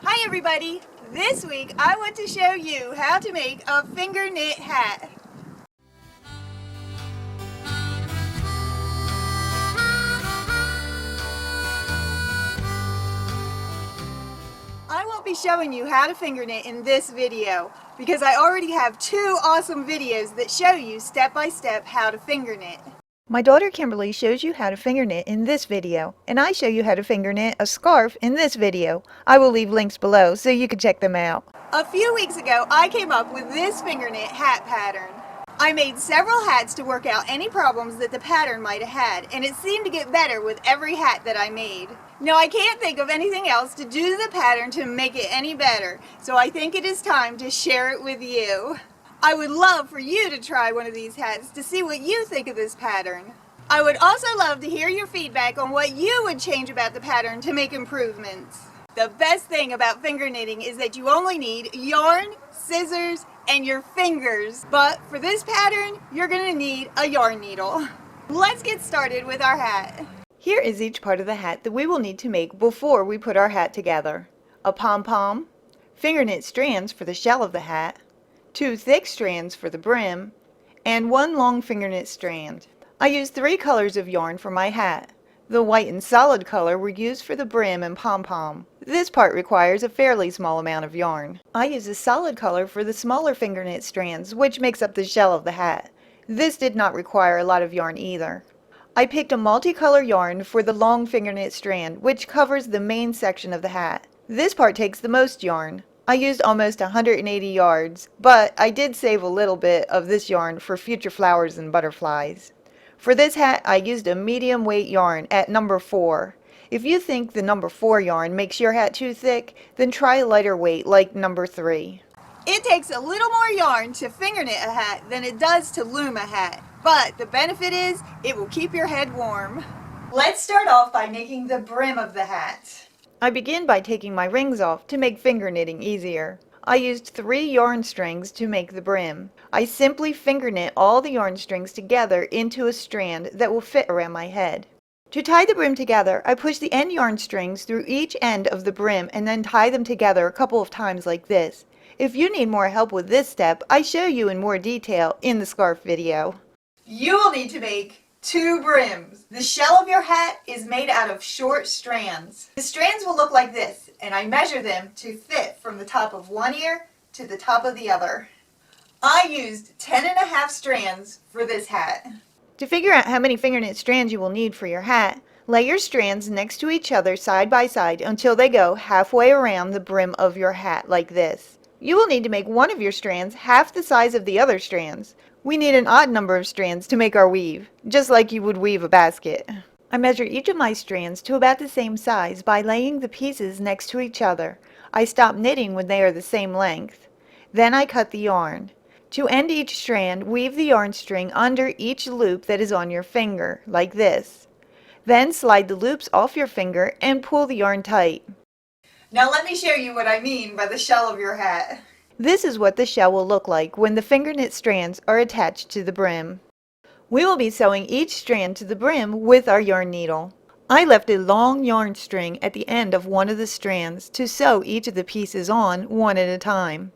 Hi everybody! This week I want to show you how to make a finger knit hat. I won't be showing you how to finger knit in this video because I already have two awesome videos that show you step by step how to finger knit. My daughter Kimberly shows you how to finger knit in this video, and I show you how to finger knit a scarf in this video. I will leave links below so you can check them out. A few weeks ago I came up with this finger knit hat pattern. I made several hats to work out any problems that the pattern might have had, and it seemed to get better with every hat that I made. Now I can't think of anything else to do to the pattern to make it any better, so I think it is time to share it with you. I would love for you to try one of these hats to see what you think of this pattern. I would also love to hear your feedback on what you would change about the pattern to make improvements. The best thing about finger knitting is that you only need yarn, scissors, and your fingers. But for this pattern, you're going to need a yarn needle. Let's get started with our hat. Here is each part of the hat that we will need to make before we put our hat together. A pom-pom, finger knit strands for the shell of the hat, 2 thick strands for the brim, and 1 long finger knit strand. I used 3 colors of yarn for my hat. The white and solid color were used for the brim and pom-pom. This part requires a fairly small amount of yarn. I used a solid color for the smaller finger knit strands, which makes up the shell of the hat. This did not require a lot of yarn either. I picked a multicolor yarn for the long finger knit strand, which covers the main section of the hat. This part takes the most yarn. I used almost 180 yards, but I did save a little bit of this yarn for future flowers and butterflies. For this hat, I used a medium weight yarn at number 4. If you think the number 4 yarn makes your hat too thick, then try a lighter weight like number 3. It takes a little more yarn to finger knit a hat than it does to loom a hat, but the benefit is it will keep your head warm. Let's start off by making the brim of the hat. I begin by taking my rings off to make finger knitting easier. I used 3 yarn strings to make the brim. I simply finger knit all the yarn strings together into a strand that will fit around my head. To tie the brim together, I push the end yarn strings through each end of the brim and then tie them together a couple of times like this. If you need more help with this step, I show you in more detail in the scarf video. You will need to make 2 brims. The shell of your hat is made out of short strands. The strands will look like this, and I measure them to fit from the top of one ear to the top of the other. I used 10.5 strands for this hat. To figure out how many finger knit strands you will need for your hat, lay your strands next to each other side by side until they go halfway around the brim of your hat like this. You will need to make one of your strands half the size of the other strands. We need an odd number of strands to make our weave, just like you would weave a basket. I measure each of my strands to about the same size by laying the pieces next to each other. I stop knitting when they are the same length. Then I cut the yarn. To end each strand, weave the yarn string under each loop that is on your finger, like this. Then slide the loops off your finger and pull the yarn tight. Now let me show you what I mean by the shell of your hat. This is what the shell will look like when the finger knit strands are attached to the brim. We will be sewing each strand to the brim with our yarn needle. I left a long yarn string at the end of one of the strands to sew each of the pieces on one at a time.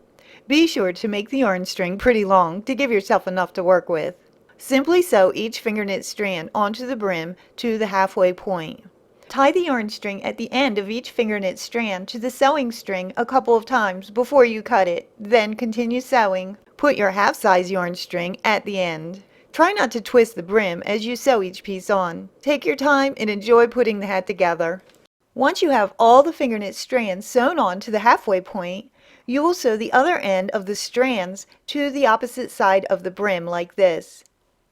Be sure to make the yarn string pretty long to give yourself enough to work with. Simply sew each finger knit strand onto the brim to the halfway point. Tie the yarn string at the end of each finger knit strand to the sewing string a couple of times before you cut it. Then continue sewing. Put your half-size yarn string at the end. Try not to twist the brim as you sew each piece on. Take your time and enjoy putting the hat together. Once you have all the finger knit strands sewn on to the halfway point, you will sew the other end of the strands to the opposite side of the brim like this.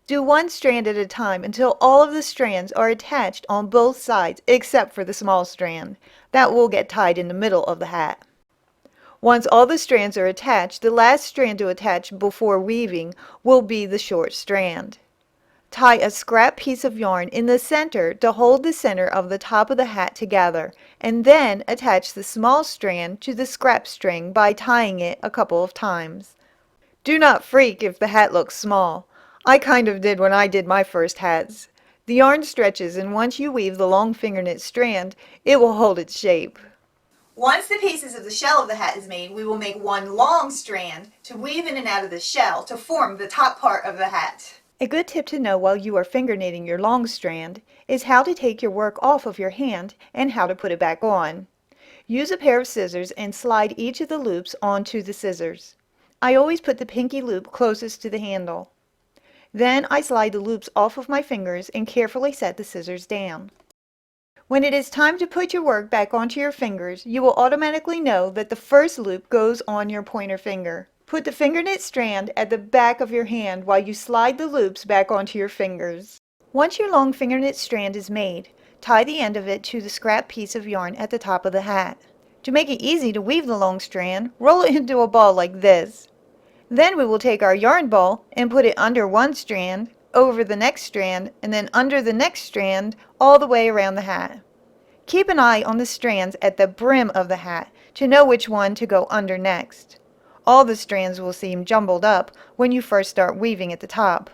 Do one strand at a time until all of the strands are attached on both sides except for the small strand. That will get tied in the middle of the hat. Once all the strands are attached, the last strand to attach before weaving will be the short strand. Tie a scrap piece of yarn in the center to hold the center of the top of the hat together, and then attach the small strand to the scrap string by tying it a couple of times. Do not freak if the hat looks small. I kind of did when I did my first hats. The yarn stretches, and once you weave the long finger knit strand, it will hold its shape. Once the pieces of the shell of the hat is made, we will make one long strand to weave in and out of the shell to form the top part of the hat. A good tip to know while you are finger knitting your long strand is how to take your work off of your hand and how to put it back on. Use a pair of scissors and slide each of the loops onto the scissors. I always put the pinky loop closest to the handle. Then I slide the loops off of my fingers and carefully set the scissors down. When it is time to put your work back onto your fingers, you will automatically know that the first loop goes on your pointer finger. Put the finger knit strand at the back of your hand while you slide the loops back onto your fingers. Once your long finger knit strand is made, tie the end of it to the scrap piece of yarn at the top of the hat. To make it easy to weave the long strand, roll it into a ball like this. Then we will take our yarn ball and put it under one strand, over the next strand, and then under the next strand, all the way around the hat. Keep an eye on the strands at the brim of the hat to know which one to go under next. All the strands will seem jumbled up when you first start weaving at the top.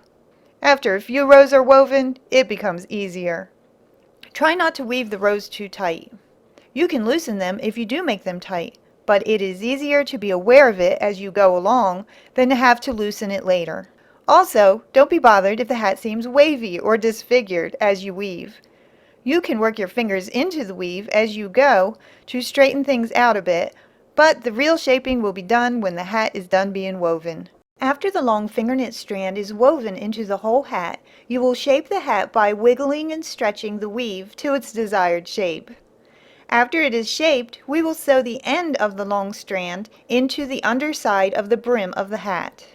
After a few rows are woven, it becomes easier. Try not to weave the rows too tight. You can loosen them if you do make them tight, but it is easier to be aware of it as you go along than to have to loosen it later. Also, don't be bothered if the hat seems wavy or disfigured as you weave. You can work your fingers into the weave as you go to straighten things out a bit, but the real shaping will be done when the hat is done being woven. After the long finger knit strand is woven into the whole hat, you will shape the hat by wiggling and stretching the weave to its desired shape. After it is shaped, we will sew the end of the long strand into the underside of the brim of the hat.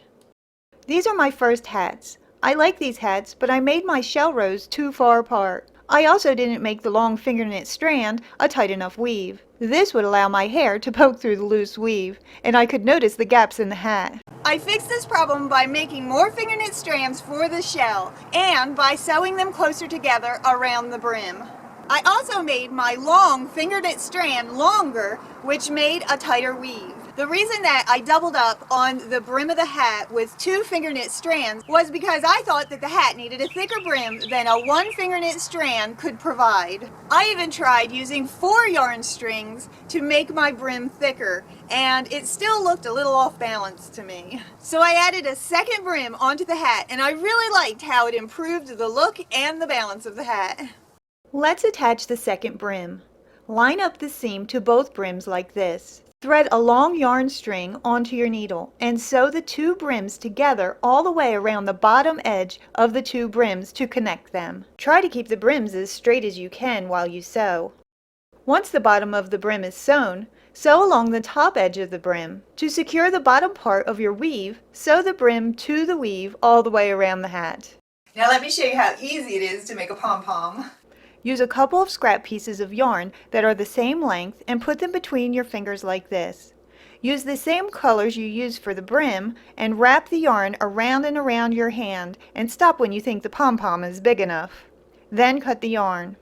These are my first hats. I like these hats, but I made my shell rows too far apart. I also didn't make the long finger knit strand a tight enough weave. This would allow my hair to poke through the loose weave, and I could notice the gaps in the hat. I fixed this problem by making more finger knit strands for the shell and by sewing them closer together around the brim. I also made my long finger knit strand longer, which made a tighter weave. The reason that I doubled up on the brim of the hat with 2 finger knit strands was because I thought that the hat needed a thicker brim than a 1 finger knit strand could provide. I even tried using 4 yarn strings to make my brim thicker, and it still looked a little off balance to me. So I added a second brim onto the hat, and I really liked how it improved the look and the balance of the hat. Let's attach the second brim. Line up the seam to both brims like this. Thread a long yarn string onto your needle and sew the 2 brims together all the way around the bottom edge of the 2 brims to connect them. Try to keep the brims as straight as you can while you sew. Once the bottom of the brim is sewn, sew along the top edge of the brim. To secure the bottom part of your weave, sew the brim to the weave all the way around the hat. Now let me show you how easy it is to make a pom-pom. Use a couple of scrap pieces of yarn that are the same length and put them between your fingers like this. Use the same colors you used for the brim and wrap the yarn around and around your hand and stop when you think the pom-pom is big enough. Then cut the yarn.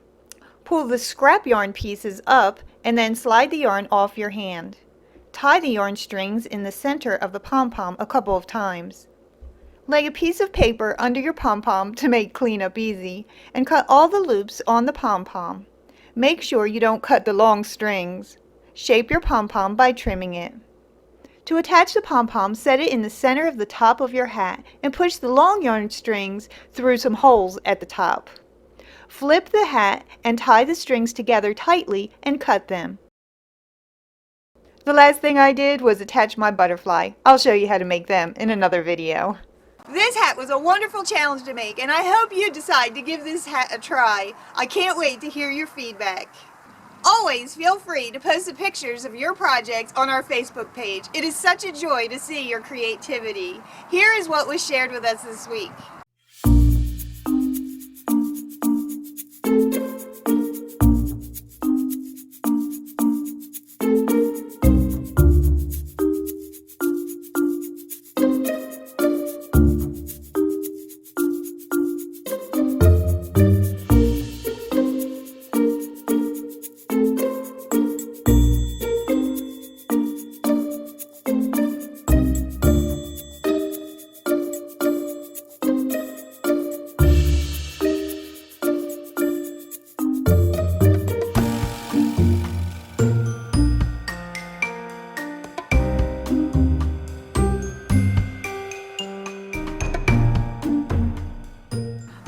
Pull the scrap yarn pieces up and then slide the yarn off your hand. Tie the yarn strings in the center of the pom-pom a couple of times. Lay a piece of paper under your pom-pom to make cleanup easy, and cut all the loops on the pom-pom. Make sure you don't cut the long strings. Shape your pom-pom by trimming it. To attach the pom-pom, set it in the center of the top of your hat and push the long yarn strings through some holes at the top. Flip the hat and tie the strings together tightly and cut them. The last thing I did was attach my butterfly. I'll show you how to make them in another video. This hat was a wonderful challenge to make, and I hope you decide to give this hat a try. I can't wait to hear your feedback. Always feel free to post the pictures of your projects on our Facebook page. It is such a joy to see your creativity. Here is what was shared with us this week.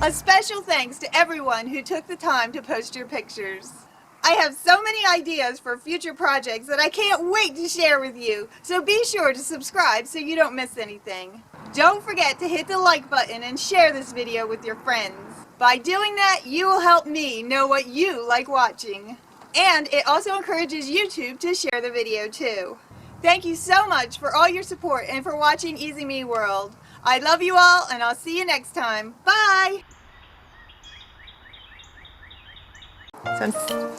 A special thanks to everyone who took the time to post your pictures. I have so many ideas for future projects that I can't wait to share with you, so be sure to subscribe so you don't miss anything. Don't forget to hit the like button and share this video with your friends. By doing that, you will help me know what you like watching. And it also encourages YouTube to share the video too. Thank you so much for all your support and for watching Easy Me World. I love you all, and I'll see you next time. Bye!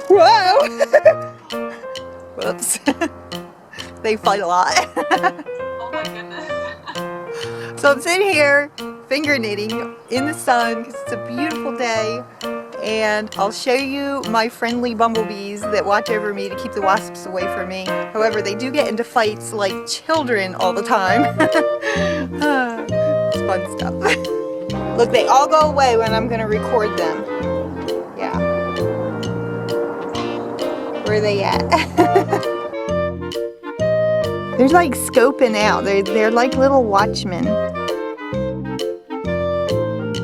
Whoa! Whoops. They fight a lot. Oh my goodness. So I'm sitting here finger knitting in the sun because it's a beautiful day, and I'll show you my friendly bumblebees that watch over me to keep the wasps away from me. However, they do get into fights like children all the time. It's fun stuff. Look, they all go away when I'm going to record them. Yeah. Where are they at? They're like scoping out. They're like little watchmen.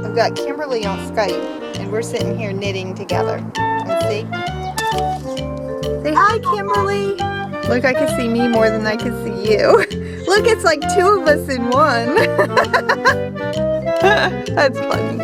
I've got Kimberly on Skype, and we're sitting here knitting together. Let's see. Say hi, Kimberly. Look, I can see me more than I can see you. Look, it's like two of us in one. That's funny.